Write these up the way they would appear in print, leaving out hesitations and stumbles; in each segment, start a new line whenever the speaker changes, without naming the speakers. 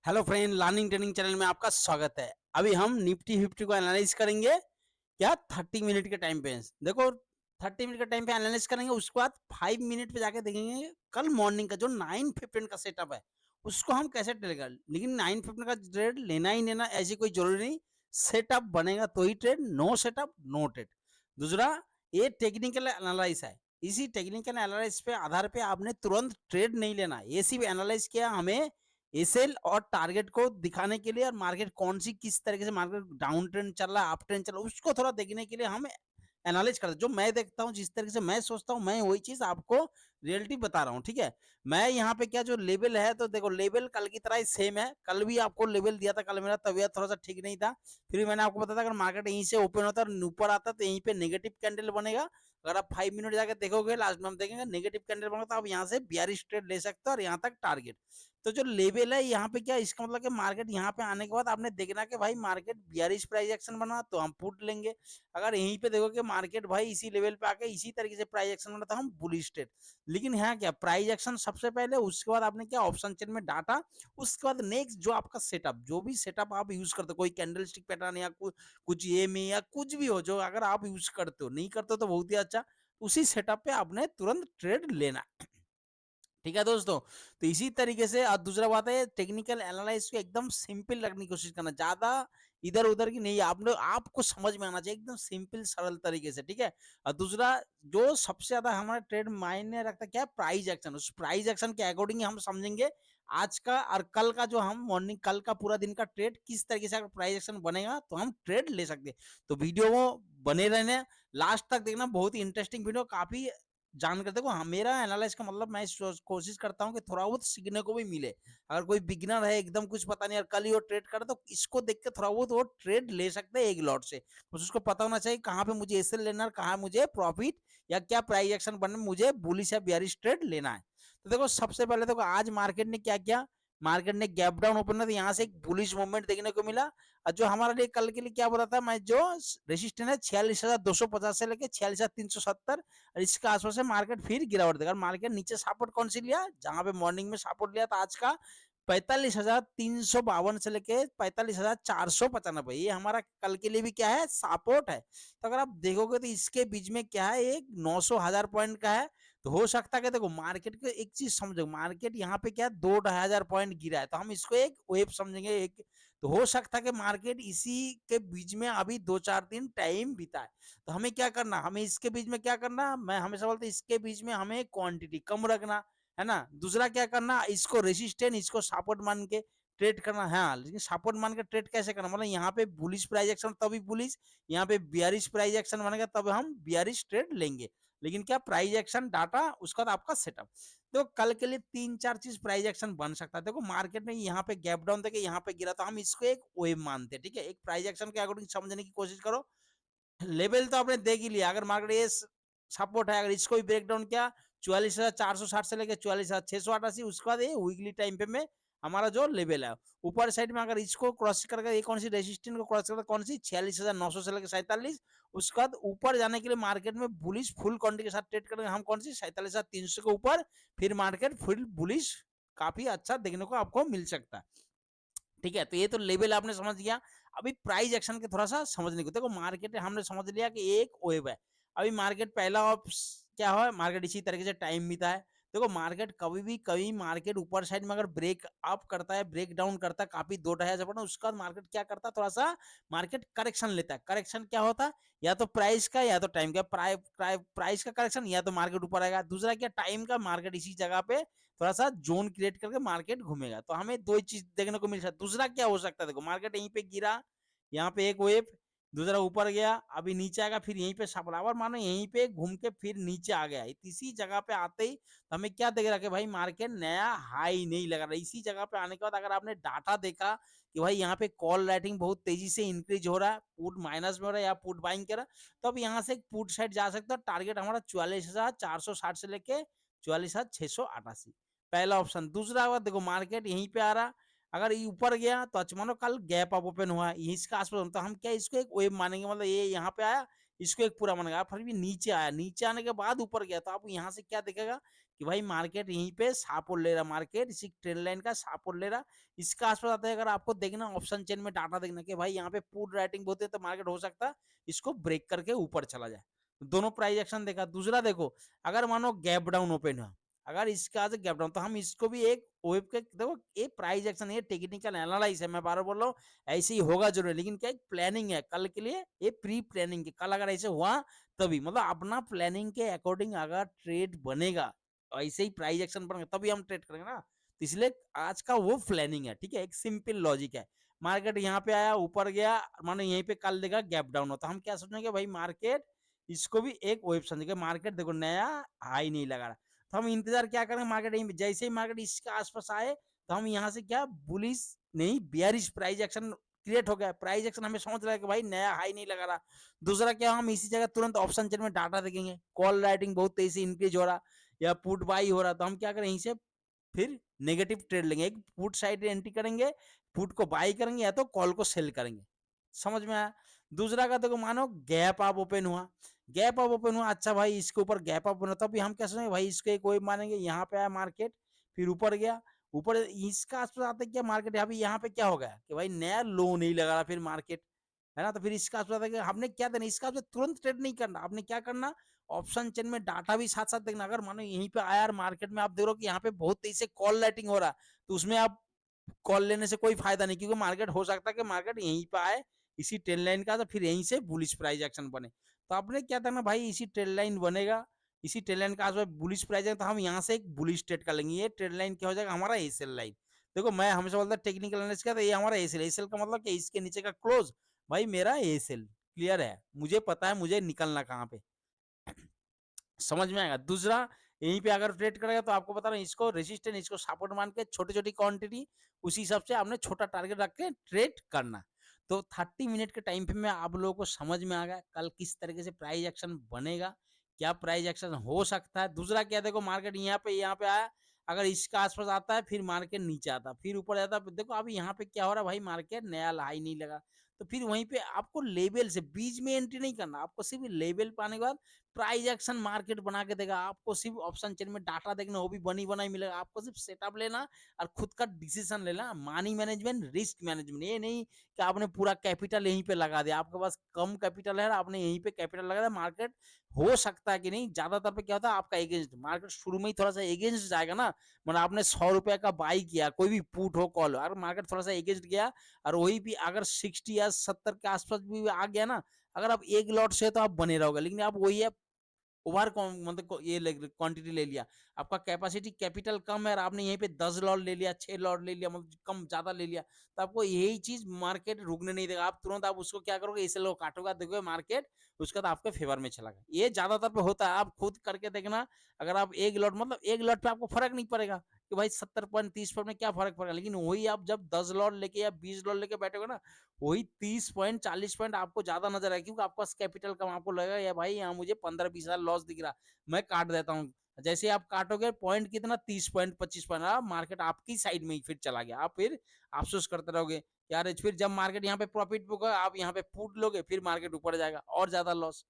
Hello friend, learning training channel में आपका स्वागत है। अभी हम निफ्टी 50 को एनालाइज करेंगे। क्या 30 मिनट के टाइम पे देखो, 30 मिनट के टाइम पे एनालाइज करेंगे। उसके बाद 5 मिनट पे जाके देखेंगे कल मॉर्निंग का जो 9:15 का सेटअप है उसको हम कैसे ट्रेड कर। लेकिन 9:15 का ट्रेड लेना ही लेना ऐसी कोई जरूरी नहीं। सेटअप बनेगा तो ही trade, no setup no trade. दूसरा, ये टेक्निकल एनालाइज है। इसी टेक्निकल एनालाइज पे आधार पे आपने तुरंत ट्रेड नहीं लेना। ये सिर्फ एनालाइज किया हमें एसएल और टारगेट को दिखाने के लिए, और मार्केट कौन सी किस तरीके से मार्केट डाउन ट्रेंड चल रहा है अप ट्रेंड चल रहा है उसको थोड़ा देखने के लिए हम एनालाइज करते हैं। जो मैं देखता हूँ, जिस तरीके से मैं सोचता हूँ, मैं वही चीज आपको रियलिटी बता रहा हूँ। ठीक है, मैं यहाँ पे क्या जो लेवल है, तो देखो लेवल कल की तरह ही सेम है। कल भी आपको लेवल दिया था। कल मेरा तबीयत थोड़ा सा ठीक नहीं था, फिर भी मैंने आपको बताया था अगर मार्केट यहीं से ओपन होता है ऊपर आता तो यहीं पे नेगेटिव कैंडल बनेगा। अगर आप 5 मिनट जाके देखोगे, लास्ट में हम देखेंगे नेगेटिव कैंडल बनेगा, तो आप यहाँ से बियरिश ट्रेड ले सकते हो और यहाँ तक टारगेट। तो जो लेवल है यहाँ पे क्या, इसका मतलब कि मार्केट यहाँ पे आने के बाद आपने देखना कि भाई मार्केट बियरिश प्राइस एक्शन बना तो हम पुट लेंगे। अगर यहीं पे देखो कि मार्केट भाई इसी लेवल पे आके इसी तरीके से प्राइस एक्शन बना तो हम बुलिश ट्रेड। लेकिन यहाँ क्या, प्राइस एक्शन सबसे पहले, उसके बाद आपने क्या ऑप्शन चेन में डाटा, उसके बाद नेक्स्ट जो आपका सेटअप, जो भी सेटअप आप यूज करते हो, कोई कैंडल स्टिक पैटर्न या कुछ ये में या कुछ भी हो, जो अगर आप यूज करते हो, नहीं करते हो तो बहुत ही अच्छा। उसी सेटअप पे आपने तुरंत ट्रेड लेना। ठीक है दोस्तों, तो इसी तरीके से। और दूसरा बात है, टेक्निकल एनालिसिस को एकदम सिंपल रखने की कोशिश करना, ज्यादा इधर उधर की नहीं। आपको समझ में आना चाहिए एकदम सिंपल सरल तरीके से। ठीक है, और दूसरा, जो सबसे ज्यादा हमारा ट्रेड मायने रखता है क्या, प्राइस एक्शन। उस प्राइस एक्शन के अकॉर्डिंग हम समझेंगे आज का और कल का, जो हम मॉर्निंग कल का पूरा दिन का ट्रेड किस तरीके से अगर प्राइस एक्शन बनेगा तो हम ट्रेड ले सकते हैं। तो वीडियो को बने रहने, लास्ट तक देखना, बहुत ही इंटरेस्टिंग वीडियो, काफी जानकर देखो। हाँ, मेरा एनालाइज का मतलब मैं कोशिश करता हूँ कि थोड़ा बहुत सीखने को भी मिले। अगर कोई बिगिनर है, एकदम कुछ पता नहीं, और कल ही वो ट्रेड करे, तो इसको देख के थोड़ा बहुत वो ट्रेड ले सकते हैं एक लॉट से। बस उसको पता होना चाहिए कहाँ पे मुझे एसएल लेना है, कहाँ मुझे प्रॉफिट या क्या प्राइस एक्शन बनने में मुझे बुलिश या बियरिश ट्रेड लेना है। तो देखो, सबसे पहले देखो आज मार्केट ने क्या किया। मार्केट ने गैप डाउन ओपन था, यहाँ से एक बुलिश मूवमेंट देखने को मिला। और जो हमारे लिए कल के लिए क्या बोला था मैं, जो रेजिस्टेंस है 46,250 से लेके 46,370, और इसके आसपास से मार्केट फिर गिरावट देगा। मार्केट नीचे सपोर्ट कौन सी लिया, जहां पे मॉर्निंग में सपोर्ट लिया था आज का 45,352 से लेके 45,495, ये हमारा कल के लिए भी क्या है, सपोर्ट है। तो अगर आप देखोगे तो इसके बीच में क्या है, एक 900,000 पॉइंट का है। तो हो सकता है कि देखो मार्केट को एक चीज समझो, मार्केट यहाँ पे क्या 2-2,500 पॉइंट गिरा है, तो हम इसको एक वेव समझेंगे एक। तो हो सकता है कि मार्केट इसी के बीच में अभी 2-4 दिन टाइम बिता है। तो हमें क्या करना, हमें इसके बीच में क्या करना, मैं हमेशा बोलता हूँ इसके बीच में हमें क्वांटिटी कम रखना है ना। दूसरा क्या करना, इसको रेसिस्टेंट, इसको सपोर्ट मान के ट्रेड करना है। हाँ, लेकिन सपोर्ट मान के ट्रेड कैसे करना, मतलब यहाँ पे बुलिश प्राइस एक्शन तभी बुलिश, यहाँ पे बियरिश प्राइस एक्शन बनेगा तब हम बियरिश ट्रेड लेंगे। लेकिन क्या, प्राइस एक्शन डाटा, उसका बाद आपका सेटअप। तो कल के लिए 3-4 चीज प्राइस एक्शन बन सकता है। देखो मार्केट में यहाँ पे गैप डाउन देके यहाँ पे गिरा, तो हम इसको एक वेव मानते हैं। ठीक है, एक प्राइस एक्शन के अकॉर्डिंग समझने की कोशिश करो। लेवल तो आपने देख ही लिया, अगर मार्केट ये सपोर्ट है, अगर इसको भी ब्रेक डाउन किया 44,460 से लेकर 44,688, उसके बाद ये वीकली टाइम पे में हमारा जो लेवल है, ऊपर साइड में अगर इसको क्रॉस करके, ये कौन सी रेजिस्टेंस को क्रॉस करके, कौन सी 46,900 से लेकर 47, उसके बाद ऊपर जाने के लिए मार्केट में बुलिश फुल क्वांटिटी के साथ ट्रेड करेंगे हम, कौन सी 47,300 के ऊपर, फिर मार्केट फुल बुलिश काफी अच्छा देखने को आपको मिल सकता है। ठीक है, तो ये तो लेवल आपने समझ लिया। अभी प्राइस एक्शन के थोड़ा सा समझने को, देखो मार्केट हमने समझ लिया कि एक वेव है। अभी मार्केट पहला क्या है, मार्केट इसी तरीके से टाइम बीता है। देखो मार्केट कभी भी, कभी मार्केट ऊपर साइड में अगर ब्रेक अप करता है, ब्रेक डाउन करता है, काफी 2-2.5 जब उसके बाद मार्केट क्या करता है, थोड़ा सा मार्केट करेक्शन लेता है। करेक्शन क्या होता है, या तो प्राइस का या तो टाइम का, प्राइस का करेक्शन, या तो मार्केट ऊपर आएगा। दूसरा क्या, टाइम का, मार्केट इसी जगह पे थोड़ा सा जोन क्रिएट करके मार्केट घूमेगा। तो हमें दो ही चीज देखने को मिल सकता है। दूसरा क्या हो सकता है, देखो मार्केट यहीं पे गिरा, यहाँ पे एक वेव, दूसरा ऊपर गया, अभी नीचे आएगा, फिर यहीं पे बराबर मानो यहीं पे घूम के फिर नीचे आ गया। इसी जगह पे आते ही तो हमें क्या देख रहा है कि भाई मार्केट नया हाई नहीं लगा रहा। इसी जगह पे आने के बाद अगर आपने डाटा देखा कि भाई यहाँ पे कॉल राइटिंग बहुत तेजी से इंक्रीज हो रहा है, पुट माइनस में हो रहा है या पुट बाइंग कर रहा है, तो अब यहाँ से पुट साइड जा सकता है। टारगेट हमारा 44,460 से लेके 44,688, पहला ऑप्शन। दूसरा हुआ, देखो मार्केट यहीं पे आ रहा, अगर ये ऊपर गया तो अच्छा मानो कल गैप अप ओपन हुआ है इसका आसपास, तो हम क्या इसको एक वेव मानेंगे, मतलब ये यहाँ पे आया, इसको एक पूरा मानेगा। फिर भी नीचे आया, नीचे आने के बाद ऊपर गया, तो आप यहाँ से क्या देखेगा कि भाई मार्केट यहीं पे सपोर्ट ले रहा, मार्केट इसी ट्रेंड लाइन का सपोर्ट ले रहा, इसका आसपास आता है। अगर आपको देखना ऑप्शन चेन में डाटा देखना कि भाई यहाँ पे पुट राइटिंग होती है तो मार्केट हो सकता है इसको ब्रेक करके ऊपर चला जाए। दोनों प्राइस एक्शन देखा। दूसरा देखो, अगर मानो गैप डाउन ओपन हुआ, अगर इसका आज गैप डाउन, तो हम इसको भी एक वेब के देखो, ये प्राइस एक्शन, ये टेक्निकल एनालाइज है, मैं बार बार बोल रहा हूँ ऐसे ही होगा जरूर, लेकिन क्या एक प्लानिंग है कल के लिए, ये प्री प्लानिंग है। कल अगर ऐसे हुआ तभी, मतलब अपना प्लानिंग के अकॉर्डिंग अगर ट्रेड बनेगा, ऐसे ही प्राइस एक्शन बनेगा तभी हम ट्रेड करेंगे ना। तो इसलिए आज का वो प्लानिंग है, ठीक है, एक सिंपल लॉजिक है। मार्केट यहाँ पे आया, ऊपर गया, मानो यहीं पे कल देगा गैप डाउन होता, हम क्या सोचेंगे भाई मार्केट इसको भी एक वेब समझेंगे, मार्केट देखो नया हाई नहीं लगा रहा, तो हम इंतजार क्या करेंगे, मार्केट यहीं पे जैसे ही मार्केट इसके आसपास आए तो हम यहाँ से क्या बुलिश नहीं बियरिश प्राइस एक्शन क्रिएट हो गया। प्राइस एक्शन हमें समझ रहा है कि भाई नया हाई नहीं लगा रहा। दूसरा क्या, हम इसी जगह तुरंत ऑप्शन चेन में डाटा देखेंगे, कॉल राइटिंग बहुत तेजी से इंक्रीज हो रहा या पुट बाई हो रहा, तो हम क्या करें यहीं से फिर नेगेटिव ट्रेड लेंगे, एक पुट साइड एंट्री करेंगे, पुट को बाई करेंगे या तो कॉल को सेल करेंगे। समझ में आया। दूसरा का देखो, मानो गैप अप ओपन हुआ, गैप अप ओपन हुआ, अच्छा भाई इसके ऊपर गैप अप बना, तब हम क्या सोचेंगे भाई इसको एक वेव मानेंगे, यहाँ पे आया मार्केट, फिर ऊपर गया, ऊपर इसका आसपास आते क्या मार्केट, अभी यहाँ पे क्या हो गया कि भाई नया लो नहीं लगा रहा फिर मार्केट, है ना। तो फिर इसका आसपास आता है, हमने क्या देना, इसका आसपास तुरंत ट्रेड नहीं करना, आपने क्या करना, ऑप्शन चेन में डाटा भी साथ साथ देखना। अगर मानो यहीं पे आया मार्केट में आप देख रहे हो कि यहाँ पे बहुत तेजी से कॉल लाइटिंग हो रहा है, तो उसमें आप कॉल लेने से कोई फायदा नहीं, क्योंकि मार्केट हो सकता है कि मार्केट यहीं पे आए इसी ट्रेंड लाइन का, तो फिर यहीं से बुलिश प्राइस एक्शन बने। तो आपने क्या करना भाई, इसी ट्रेंड लाइन बनेगा, इसी ट्रेंड लाइन का आसपास बुलिश प्राइस है, तो हम यहाँ से एक बुलिश ट्रेड कर लेंगे। ये ट्रेंड लाइन क्या हो जाएगा, हमारा एसएल लाइन। देखो मैं हमेशा बोलता टेक्निकल एनालिसिस का, तो ये हमारा एसएल, एसएल का मतलब कि इसके नीचे का क्लोज भाई मेरा एसएल क्लियर है, मुझे पता है मुझे निकलना कहाँ पे। समझ में आएगा। दूसरा, यहीं पे अगर ट्रेड करेगा तो आपको बता रहा हूँ, इसको रेजिस्टेंस, इसको सपोर्ट मान के छोटी छोटी क्वांटिटी, उसी हिसाब से आपने छोटा टारगेट रख के ट्रेड करना। तो 30 मिनट के टाइम पे में आप लोगों को समझ में आ गया कल किस तरीके से प्राइस एक्शन बनेगा, क्या प्राइस एक्शन हो सकता है। दूसरा क्या, देखो मार्केट यहाँ पे आया, अगर इसका आसपास आता है फिर मार्केट नीचे आता, फिर ऊपर जाता है, देखो अभी यहाँ पे क्या हो रहा है भाई, मार्केट नया हाई नहीं लगा, तो फिर वहीं पे आपको लेवल से बीच में एंट्री नहीं करना, आपको सिर्फ लेवल पाने के बाद प्राइस एक्शन मार्केट बना के देगा। आपको सिर्फ ऑप्शन चेन में डाटा देखना, वो भी बनी बनाई मिलेगा, आपको सिर्फ सेटअप लेना और खुद का डिसीजन लेना। मनी मैनेजमेंट, रिस्क मैनेजमेंट, ये नहीं कि आपने पूरा कैपिटल यहीं पे लगा दिया, आपके पास कम कैपिटल है आपने यहीं पे कैपिटल लगा दिया, मार्केट हो सकता है कि नहीं, ज्यादातर पे क्या होता है आपका एगेंस्ट, मार्केट शुरू में ही थोड़ा सा एगेंस्ट जाएगा ना, मतलब आपने 100 रुपए का बाई किया, कोई भी पुट हो कॉल, अगर मार्केट थोड़ा सा एगेंस्ट गया और वही भी अगर 60 या 70 के आसपास भी आ गया ना, अगर आप एक लॉट से तो आप बने रहोगे, लेकिन आप वही है ओवर मतलब ये क्वांटिटी ले लिया, आपका कैपेसिटी कैपिटल कम है और आपने यहीं पे 10 लॉट ले लिया, 6 लॉट ले लिया, मतलब कम ज्यादा ले लिया, तो आपको यही चीज मार्केट रुकने नहीं देगा। आप तुरंत आप उसको क्या करोगे, इसे लो काटोगे, देखोगे मार्केट उसका तो आपके फेवर में चला गया। ये ज्यादातर पे होता है, आप खुद करके देखना। अगर आप एक लॉट, मतलब एक लॉट पे आपको फर्क नहीं पड़ेगा कि भाई 70 पॉइंट 30 पॉइंट में क्या फर्क पड़ेगा, लेकिन वही आप जब 10 लॉट लेके या 20 लॉट लेके बैठोगे ना, वही 30 पॉइंट 40 पॉइंट आपको ज्यादा नजर आएगा, क्योंकि आपके पास कैपिटल कम, आपको लगेगा या भाई यहाँ मुझे 15-20 हजार लॉस दिख रहा, मैं काट देता हूँ। जैसे आप काटोगे पॉइंट कितना, 30 पॉइंट 25 पॉइंट, मार्केट आपकी साइड में ही फिर चला गया, आप फिर अफसोस करते रहोगे यार। फिर जब मार्केट यहाँ पे प्रॉफिट बुक है, आप यहाँ पे पुट लोगे, फिर मार्केट ऊपर जाएगा और ज्यादा लॉस।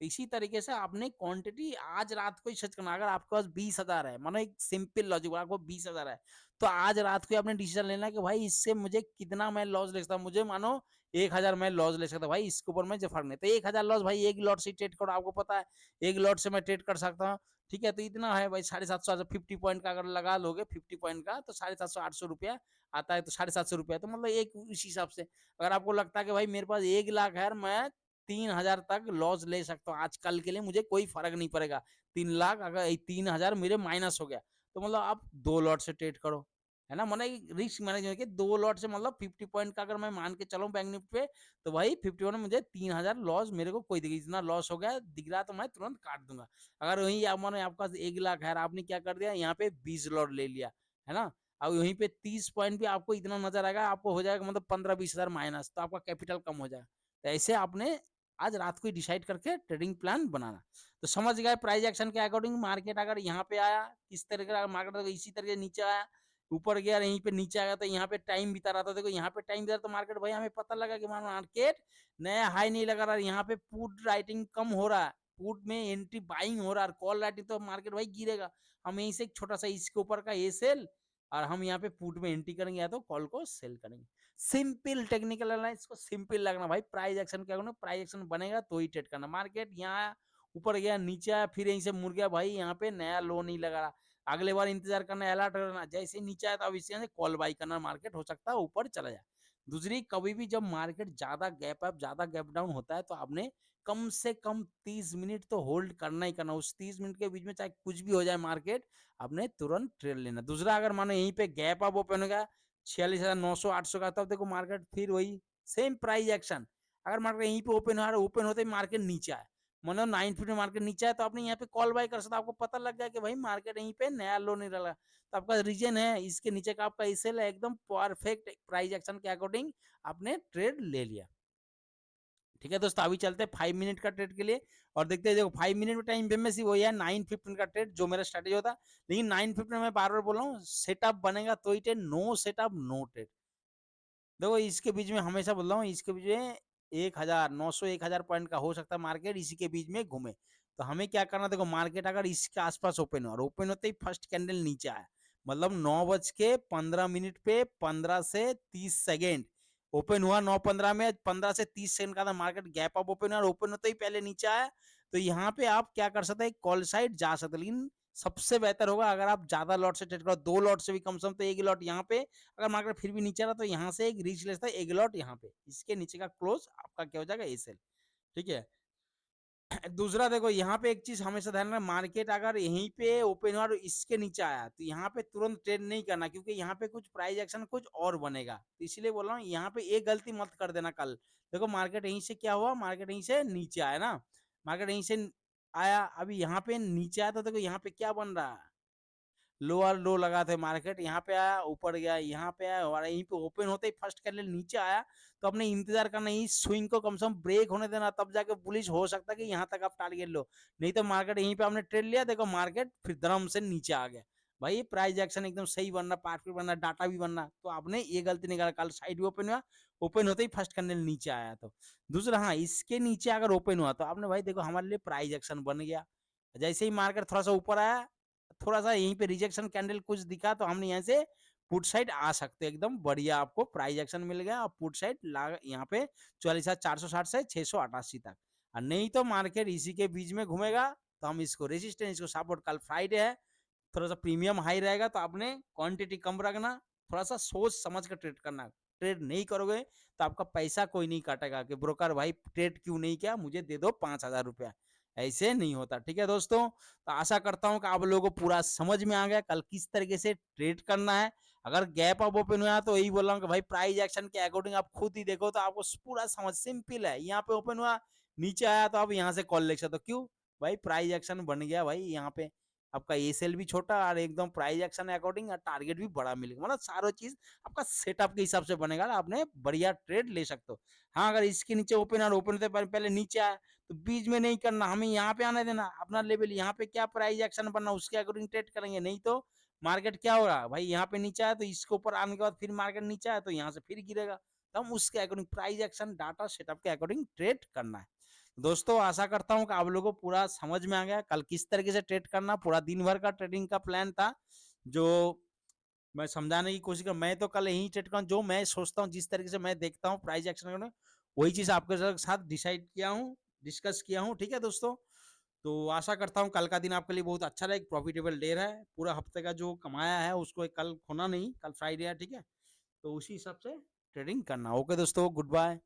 इसी तरीके से आपने क्वांटिटी आज रात को ही सर्च करना। अगर आपके पास 20 हजार है, मानो एक सिंपल लॉजिक, आपको 20 हजार है, तो आज रात को आपने डिसीजन लेना कि भाई इससे मुझे कितना मैं लॉस ले सकता हूँ, मुझे मानो 1 हजार मैं लॉस ले सकता हूँ, भाई इसके ऊपर मैं फर्क नहीं, तो 1 हजार लॉस भाई एक लॉट से ट्रेड करो, आपको पता है एक लॉट से मैं ट्रेड कर सकता हूँ। ठीक है, तो इतना है भाई, 750 50 पॉइंट का अगर लगा लोगे, 50 पॉइंट का तो 750-800 रुपया आता है, तो 750 रुपया, तो मतलब एक उस हिसाब से। अगर आपको लगता है कि भाई मेरे पास 1 लाख है, मैं 3 हजार तक लॉस ले सकता हूँ आज कल के लिए, मुझे कोई फर्क नहीं पड़ेगा, 3 लाख अगर 3 हजार मेरे माइनस हो गया, तो मतलब आप 2 लॉट से ट्रेड करो, है ना। मतलब रिस्क मैनेजमेंट के 2 लॉट से, मतलब 50 पॉइंट का अगर मैं मान के चलूँ बैंक निफ्टी पे, तो भाई 51 में मुझे 3 हजार लॉस, मेरे को कोई दिक्कत, इतना लॉस हो गया दिख रहा तो मैं तुरंत काट दूंगा। अगर वही आप मानो आपके पास 1 लाख है, आपने क्या कर दिया, यहाँ पे 20 लॉट ले लिया, है ना, अब वहीं पे 30 पॉइंट भी आपको इतना नजर आएगा, आपको हो जाएगा मतलब 15-20 हजार माइनस, तो आपका कैपिटल कम हो जाएगा। तो ऐसे आपने आज रात को ही डिसाइड करके ट्रेडिंग प्लान बनाना। तो समझ गए प्राइस एक्शन के अकॉर्डिंग मार्केट अगर यहाँ पे आया, किस तरह का मार्केट, इसी तरह से नीचे आया, ऊपर गया, यहीं पे नीचे आया, तो यहाँ पे टाइम बिता रहा था, देखो यहाँ पे टाइम बिता, तो मार्केट भाई हमें पता लगा कि मार्केट नया हाई नहीं लगा रहा, यहाँ पे पुट राइटिंग कम हो रहा है, पुट में एंट्री बाइंग हो रहा है, कॉल राइटिंग, तो मार्केट भाई गिरेगा। हम यहीं से एक छोटा सा इसके ऊपर का ए सेल और हम यहाँ पे पुट में एंट्री करेंगे या तो कॉल को सेल करेंगे। सिंपल टेक्निकल एनालिसिस को सिंपल लगना भाई। प्राइस एक्शन क्या करना, प्राइस एक्शन बनेगा तो ही ट्रेड करना। मार्केट यहाँ ऊपर गया, नीचे आया, फिर यहीं से मुड़ गया भाई, यहाँ पे नया लो नहीं लगा रहा, अगले बार इंतजार करना, अलर्ट करना, जैसे नीचे आया तो अब इससे कॉल बाई करना, मार्केट हो सकता है ऊपर चला जाए। दूसरी, कभी भी जब मार्केट ज्यादा गैप अप ज्यादा गैप डाउन होता है तो आपने कम से कम 30 मिनट तो होल्ड करना ही करना। उस 30 मिनट के बीच में चाहे कुछ भी हो जाए मार्केट, आपने तुरंत ट्रेड लेना। दूसरा, अगर मानो यहीं पे गैप अप ओपन हो गया 46,900 800 का, तब देखो मार्केट फिर वही सेम प्राइस एक्शन। अगर मार्केट यहीं पे ओपन हो रहा है, ओपन होते ही मार्केट नीचे आए, मतलब 950 में मार्केट नीचे है, तो आपने यहाँ पे कॉल बाय कर सकते, आपको पता लग गया कि भाई मार्केट यहीं पे नया लो नहीं रहा, तो आपका रीजन है इसके नीचे का आपका एसएल है, एकदम परफेक्ट प्राइस एक्शन के अकॉर्डिंग आपने ट्रेड ले लिया। ठीक है दोस्तों, अभी चलते हैं 5 मिनट का ट्रेड के लिए और देखते हैं। देखो 5 मिनट में टाइम फ्रेम में सिर्फ वही है 9:15 का ट्रेड जो मेरा स्ट्रेटेजी होता है, लेकिन 9:15 में बार बार बोल रहा हूँ सेटअप बनेगा तो ही trade, no setup no trade. देखो इसके बीच में हमेशा बोल रहा हूँ, इसके बीच में 1,900 1,000 पॉइंट का हो सकता है मार्केट, इसी के बीच में घूमे। तो हमें क्या करना, देखो मार्केट अगर इसके आसपास ओपन हो और ओपन होते ही फर्स्ट कैंडल नीचे आया, मतलब 9:15 पे 15 से 30 सेकेंड ओपन हुआ, 9:15 में 15 से 30 सेकंड का था मार्केट गैप अप ओपन हुआ और ओपन होते ही पहले नीचे आया, तो यहाँ पे आप क्या कर सकते हैं, कॉल साइड जा सकते हैं। लेकिन सबसे बेहतर होगा अगर आप ज्यादा लॉट से ट्रेड करो, 2 लॉट से भी कम से कम, तो एक लॉट यहाँ पे, अगर मार्केट फिर भी नीचे रहा तो यहाँ से एक रीच लेता है, एक लॉट यहाँ पे, इसके नीचे का क्लोज आपका क्या हो जाएगा, ए सेल। ठीक है। दूसरा देखो यहाँ पे एक चीज हमेशा ध्यान रखना, मार्केट अगर यहीं पे ओपन हुआ और इसके नीचे आया तो यहाँ पे तुरंत ट्रेड नहीं करना, क्योंकि यहाँ पे कुछ प्राइस एक्शन कुछ और बनेगा, तो इसलिए बोल रहा हूँ यहाँ पे एक गलती मत कर देना कल। देखो मार्केट यहीं से क्या हुआ, मार्केट यहीं से नीचे आया ना, मार्केट यहीं से आया, अभी यहाँ पे नीचे आया, तो देखो यहाँ पे क्या बन रहा है, लोअर लो लगा थे मार्केट, यहाँ पे आया, ऊपर गया, यहाँ पे आया और यहीं पे ओपन होते ही फर्स्ट कैंडल नीचे आया, तो अपने इंतजार करना, इस स्विंग को कम से कम ब्रेक होने देना, तब जाके बुलिश हो सकता है कि यहाँ तक आप टारगेट लो। नहीं तो मार्केट यहीं पे आपने ट्रेड लिया, देखो मार्केट फिर धर्म से नीचे आ गया। भाई प्राइस एक्शन एकदम सही बनना, परफेक्ट बनना, डाटा भी बनना, तो आपने ये गलती नहीं करा, कल साइड भी ओपन हुआ, ओपन होते ही फर्स्ट कैंडल नीचे आया। तो दूसरा, हाँ इसके नीचे अगर ओपन हुआ तो आपने भाई देखो हमारे लिए प्राइस एक्शन बन गया। जैसे ही मार्केट थोड़ा सा ऊपर आया, थोड़ा सा यहीं पे रिजेक्शन कैंडल कुछ दिखा, तो हमने यहाँ से पुट साइड आ सकते हैं, एकदम बढ़िया आपको प्राइस एक्शन मिल गया और पुट साइड यहाँ पे 44,460 से 688 तक। और नहीं तो मार्केट इसी के बीच में घूमेगा, तो हम इसको रेजिस्टेंस, इसको सपोर्ट, कल फ्राइडे है, थोड़ा सा प्रीमियम हाई रहेगा, तो आपने क्वांटिटी कम रखना, थोड़ा सा सोच समझ कर ट्रेड करना। ट्रेड नहीं करोगे तो आपका पैसा कोई नहीं काटेगा कि ब्रोकर भाई ट्रेड क्यों नहीं किया, मुझे दे दो 5,000 रुपया, ऐसे नहीं होता। ठीक है दोस्तों, तो आशा करता हूँ कि आप लोगों को पूरा समझ में आ गया कल किस तरीके से ट्रेड करना है। अगर गैप अप ओपन हुआ तो यही बोल रहा हूँ कि भाई प्राइस एक्शन के अकॉर्डिंग आप खुद ही देखो, तो आपको पूरा समझ, सिंपल है। यहाँ पे ओपन हुआ, नीचे आया, तो आप यहाँ से कॉल ले सकते हो, क्यों भाई प्राइस एक्शन बन गया भाई, यहाँ पे आपका ए सेल भी छोटा और एकदम प्राइस एक्शन अकॉर्डिंग टारगेट भी बड़ा मिलेगा, मतलब सारा चीज आपका सेटअप के हिसाब से बनेगा, आपने बढ़िया ट्रेड ले सकते हो। हाँ अगर इसके नीचे ओपन और ओपन होते पहले नीचे आया तो बीच में नहीं करना, हमें यहाँ पे आने देना, अपना लेवल यहाँ पे क्या प्राइस एक्शन बनना उसके अकॉर्डिंग ट्रेड करेंगे। नहीं तो मार्केट क्या हो रहा भाई, यहाँ पे नीचे आया तो इसके ऊपर आने के बाद फिर मार्केट नीचे आया तो यहाँ से फिर गिरेगा, तो हम उसके according price action data setup के अकॉर्डिंग ट्रेड करना है। दोस्तों आशा करता हूँ कि आप लोगों को पूरा समझ में आ गया कल किस तरीके से ट्रेड करना, पूरा दिन भर का ट्रेडिंग का प्लान था जो मैं समझाने की कोशिश कर। मैं तो कल यही ट्रेड करूँ जो मैं सोचता हूँ, जिस तरीके से मैं देखता हूँ प्राइस एक्शन करना, वही चीज आपके साथ डिसाइड किया हूँ, डिस्कस किया हूँ। ठीक है दोस्तों, तो आशा करता हूँ कल का दिन आपके लिए बहुत अच्छा रहे, प्रॉफिटेबल डे है, पूरा हफ्ते का जो कमाया है उसको कल खोना नहीं, कल फ्राइडे है। ठीक है, तो उसी हिसाब से ट्रेडिंग करना। ओके दोस्तों, गुड बाय।